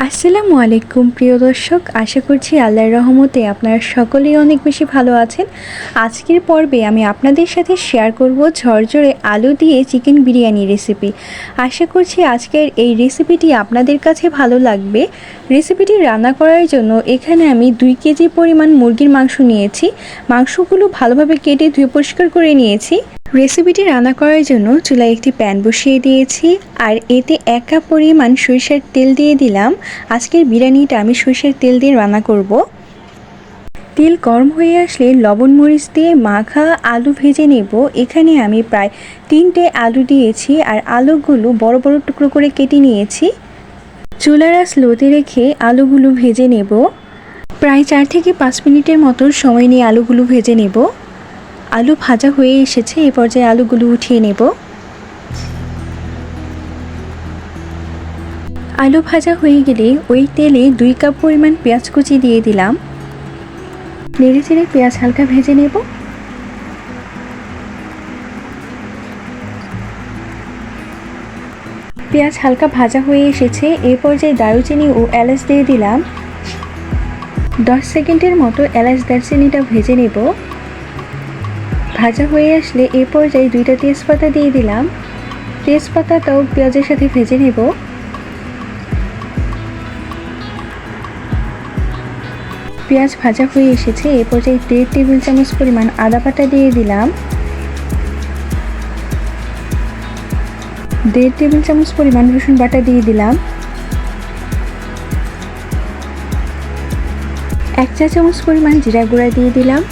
আসসালামু আলাইকুম প্রিয় দর্শক, আশা করছি আল্লাহর রহমতে আপনারা সকলেই অনেক বেশি ভালো আছেন। আজকের পর্বে আমি আপনাদের সাথে শেয়ার করব ঝরঝরে আলু দিয়ে চিকেন বিরিয়ানি রেসিপি। আশা করছি আজকের এই রেসিপিটি আপনাদের কাছে ভালো লাগবে। রেসিপিটি রান্না করার জন্য এখানে আমি 2 কেজি পরিমাণ মুরগির মাংস নিয়েছি। মাংসগুলো ভালোভাবে কেটে ধুয়ে পরিষ্কার করে নিয়েছি। রেসিপিটি রান্না করার জন্য চুলায় একটি প্যান বসিয়ে দিয়েছি আর এতে 1 কাপ পরিমাণ সরিষার তেল দিয়ে দিলাম। আজকের বিরিয়ানিটা আমি সরিষার তেল দিয়ে রান্না করব। তেল গরম হয়ে আসলে লবণ মরিচ দিয়ে মাখা আলু ভেজে নেব। এখানে আমি প্রায় 3টে আলু দিয়েছি আর আলুগুলো বড় বড় টুকরো করে কেটে নিয়েছি। চুলার আঁচ লোতে রেখে আলুগুলো ভেজে নেব। প্রায় 4 থেকে 5 মিনিটের মতো সময় নিয়ে আলুগুলো ভেজে নেব। আলু ভাজা হয়ে এসেছে, এই পর্যায়ে আলুগুলো উঠিয়ে নেব। আলু ভাজা হয়ে গেলে ওই তেলে 2 কাপ পরিমাণ পেঁয়াজ কুচি দিয়ে দিলাম। নেড়ে চেড়ে পেঁয়াজ হালকা ভেজে নেব। পেঁয়াজ হালকা ভাজা হয়ে এসেছে, এই পর্যায়ে দারুচিনি ও এলাচ দিয়ে দিলাম। 10 সেকেন্ডের মতো এলাচ দারচিনিটা ভেজে নেব। ভাজা হয়ে আসলে এই পর্যায়ে 2টা তেজপাতা দিয়ে দিলাম। তেজপাতাটাও পেঁয়াজের সাথে ভেজে নেব। পেঁয়াজ ভাজা হয়ে এসেছে, এই পর্যায়ে 1.5 টেবিল চামচ পরিমাণ আদা বাটা দিয়ে দিলাম। 1.5 টেবিল চামচ পরিমাণ রসুন বাটা দিয়ে দিলাম। 1 চা চামচ পরিমাণ জিরা গুঁড়া দিয়ে দিলাম।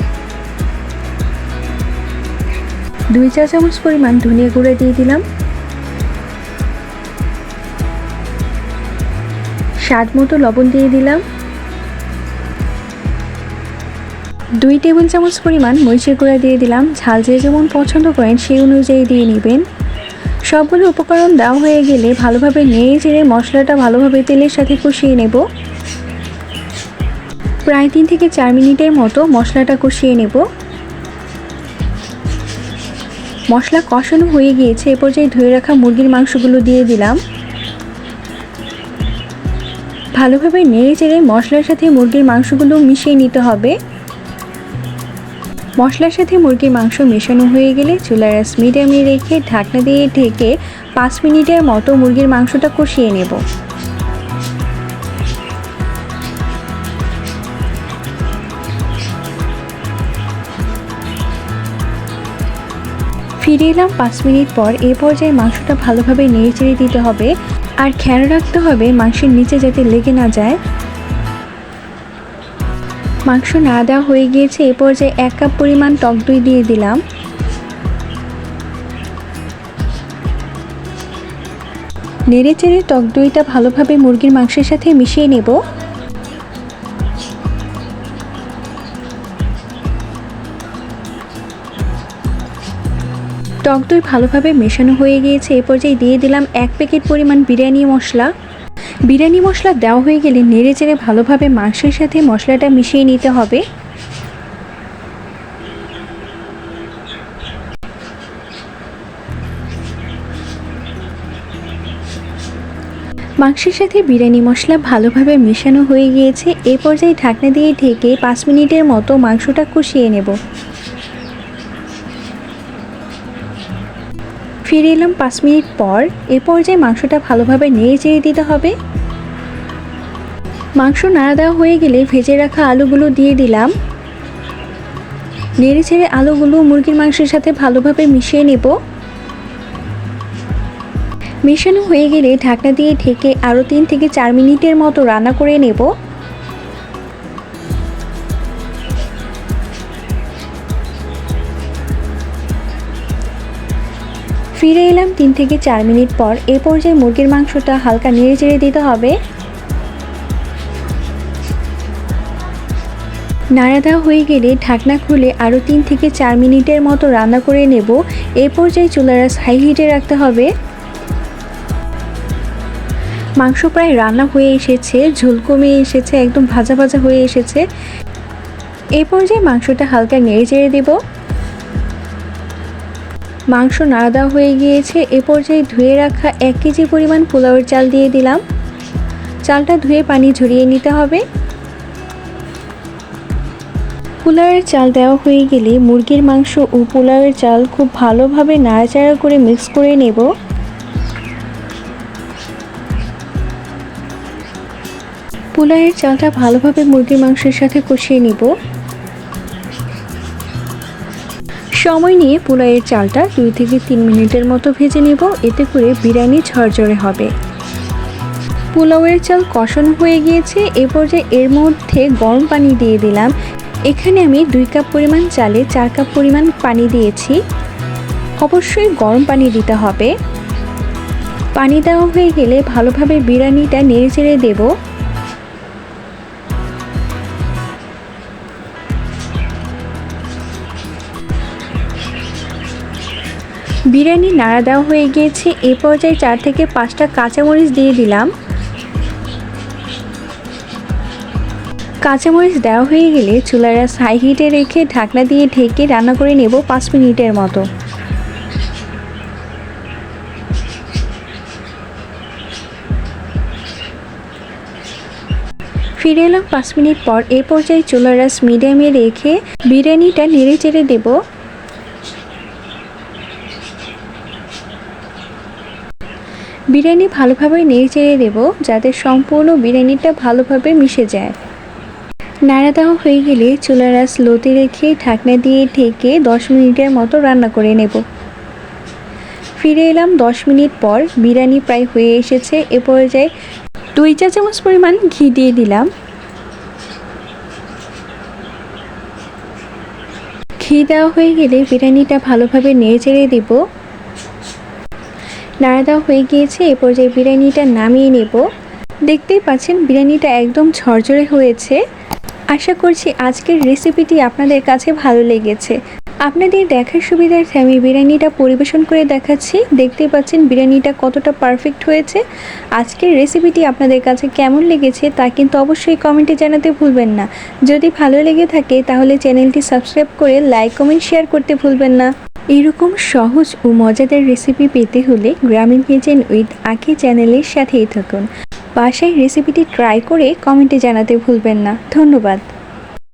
2 চা চামচ পরিমাণ ধনিয়া গুঁড়া দিয়ে দিলাম। স্বাদ মতো লবণ দিয়ে দিলাম। 2 টেবিল চামচ পরিমাণ মরিচের গুঁড়া দিয়ে দিলাম। ঝাল যে যেমন পছন্দ করেন সেই অনুযায়ী দিয়ে নেবেন। সবগুলো উপকরণ দেওয়া হয়ে গেলে ভালোভাবে নেড়ে চেড়ে মশলাটা ভালোভাবে তেলের সাথে কষিয়ে নেব। প্রায় 3 থেকে 4 মিনিটের মতো মশলাটা কষিয়ে নেব। মশলা কষানো হয়ে গিয়েছে, এ পর্যায়ে ধুয়ে রাখা মুরগির মাংসগুলো দিয়ে দিলাম। ভালোভাবে নেড়ে চেড়ে মশলার সাথে মুরগির মাংসগুলো মিশিয়ে নিতে হবে। মশলার সাথে মুরগির মাংস মেশানো হয়ে গেলে চুলার আঁচ মিডিয়ামে রেখে ঢাকনা দিয়ে ঢেকে 5 মিনিটের মতো মুরগির মাংসটা কষিয়ে নেব। ফিরে এলাম 5 মিনিট পর। এই পর্যায়ে মাংসটা ভালোভাবে নেড়ে চেড়ে দিতে হবে আর খেয়াল রাখতে হবে মাংসের নিচে যাতে লেগে না যায়। মাংস না দেওয়া হয়ে গিয়েছে, এ পর্যায়ে 1 কাপ পরিমাণ টক দই দিয়ে দিলাম। নেড়ে চেড়ে টক দইটা ভালোভাবে মুরগির মাংসের সাথে মিশিয়ে নেব। টক দই ভালোভাবে মেশানো হয়ে গিয়েছে, এ পর্যায়ে দিয়ে দিলাম 1 প্যাকেট পরিমাণ বিরিয়ানি মশলা। বিরিয়ানি মশলা দেওয়া হয়ে গেলে নেড়ে চেড়ে ভালোভাবে মাংসের সাথে মশলাটা মিশিয়ে নিতে হবে। মাংসের সাথে বিরিয়ানি মশলা ভালোভাবে মেশানো হয়ে গিয়েছে, এই পর্যায়ে ঢাকনা দিয়ে ঢেকে 5 মিনিটের মতো মাংসটা কষিয়ে নেব। ফিরে এলাম 5 মিনিট পর। এ পর্যায়ে মাংসটা ভালোভাবে নেড়ে চেড়ে দিতে হবে। মাংস নাড়া দেওয়া হয়ে গেলে ভেজে রাখা আলুগুলো দিয়ে দিলাম। নেড়ে চেড়ে আলুগুলো মুরগির মাংসের সাথে ভালোভাবে মিশিয়ে নেব। মেশানো হয়ে গেলে ঢাকনা দিয়ে ঢেকে আরও 3 থেকে 4 মিনিটের মতো রান্না করে নেব। ফিরে এলাম 3 থেকে 4 মিনিট পর। এ পর্যায়ে মুরগির মাংসটা হালকা নেড়ে চেড়ে দিতে হবে। নাড়া দেওয়া হয়ে গেলে ঢাকনা খুলে আরও 3 থেকে 4 মিনিটের মতো রান্না করে নেব। এই পর্যায়ে চুলার আঁচ হাই হিটে রাখতে হবে। মাংস প্রায় রান্না হয়ে এসেছে, ঝোল কমে এসেছে, একদম ভাজা ভাজা হয়ে এসেছে। এই পর্যায়ে মাংসটা হালকা নেড়ে চেড়ে দেব। মাংস নাড়া দেওয়া হয়ে গিয়েছে, এ পর্যায়ে ধুয়ে রাখা 1 কেজি পরিমাণ পোলাওয়ের চাল দিয়ে দিলাম। চালটা ধুয়ে পানি ঝরিয়ে নিতে হবে। পোলাওয়ের চাল দেওয়া হয়ে গেলে মুরগির মাংস ও পোলাওয়ের চাল খুব ভালোভাবে নাড়াচাড়া করে মিক্স করে নেব। পোলাওয়ের চালটা ভালোভাবে মুরগির মাংসের সাথে কষিয়ে নিব। সময় নিয়ে পোলাওয়ের চালটা 2 থেকে 3 মিনিটের মতো ভেজে নেব, এতে করে বিরিয়ানি ঝরঝরে হবে। পোলাওয়ের চাল কষানো হয়ে গিয়েছে, এ পর্যায়ে এর মধ্যে গরম পানি দিয়ে দিলাম। এখানে আমি 2 কাপ পরিমাণ চালে 4 কাপ পরিমাণ পানি দিয়েছি। অবশ্যই গরম পানি দিতে হবে। পানি দেওয়া হয়ে গেলে ভালোভাবে বিরিয়ানিটা নেড়েচেড়ে দেব। বিরিয়ানি নাড়া দেওয়া হয়ে গিয়েছে, এ পর্যায়ে 4 থেকে 5টা কাঁচামরিচ দিয়ে দিলাম। কাঁচামরিচ দেওয়া হয়ে গেলে চুলার আঁচ হাই হিটে রেখে ঢাকনা দিয়ে ঢেকে রান্না করে নেব 5 মিনিটের মতো। ফিরে এলাম 5 মিনিট পর। এ পর্যায়ে চুলার আঁচ মিডিয়ামে রেখে বিরিয়ানিটা নেড়ে চেড়ে দেব। বিরিয়ানি ভালোভাবে নেড়ে চেড়ে দেব, যাতে সম্পূর্ণ বিরিয়ানিটা ভালোভাবে মিশে যায়। নাড়া দেওয়া হয়ে গেলে চুলার আঁচ লোতে রেখে ঢাকনা দিয়ে ঢেকে 10 মিনিটের মতো রান্না করে নেব। ফিরে এলাম 10 মিনিট পর। বিরিয়ানি প্রায় হয়ে এসেছে। এ পর্যায়ে 2 চা চামচ পরিমাণ ঘি দিয়ে দিলাম। ঘি দেওয়া হয়ে গেলে বিরিয়ানিটা ভালোভাবে নেড়ে চেড়ে দেব। নাড়া দেওয়া হয়ে গিয়েছে, এ পর্যায়ে বিরিয়ানিটা নামিয়ে নেব। দেখতেই পাচ্ছেন বিরিয়ানিটা একদম ঝরঝরে হয়েছে। আশা করছি আজকের রেসিপিটি আপনাদের কাছে ভালো লেগেছে। আপনাদের দেখার সুবিধার্থে আমি বিরিয়ানিটা পরিবেশন করে দেখাচ্ছি। দেখতেই পাচ্ছেন বিরিয়ানিটা কতটা পারফেক্ট হয়েছে। আজকের রেসিপিটি আপনাদের কাছে কেমন লেগেছে তা কিন্তু অবশ্যই কমেন্টে জানাতে ভুলবেন না। যদি ভালো লেগে থাকে তাহলে চ্যানেলটি সাবস্ক্রাইব করে লাইক, কমেন্ট, শেয়ার করতে ভুলবেন না। এরকম সহজ ও মজাদার রেসিপি পেতে হলে গ্রামীণ কিচেন উইথ আঁখি চ্যানেলের সাথেই থাকুন। বাসায় রেসিপিটি ট্রাই করে কমেন্টে জানাতে ভুলবেন না। ধন্যবাদ।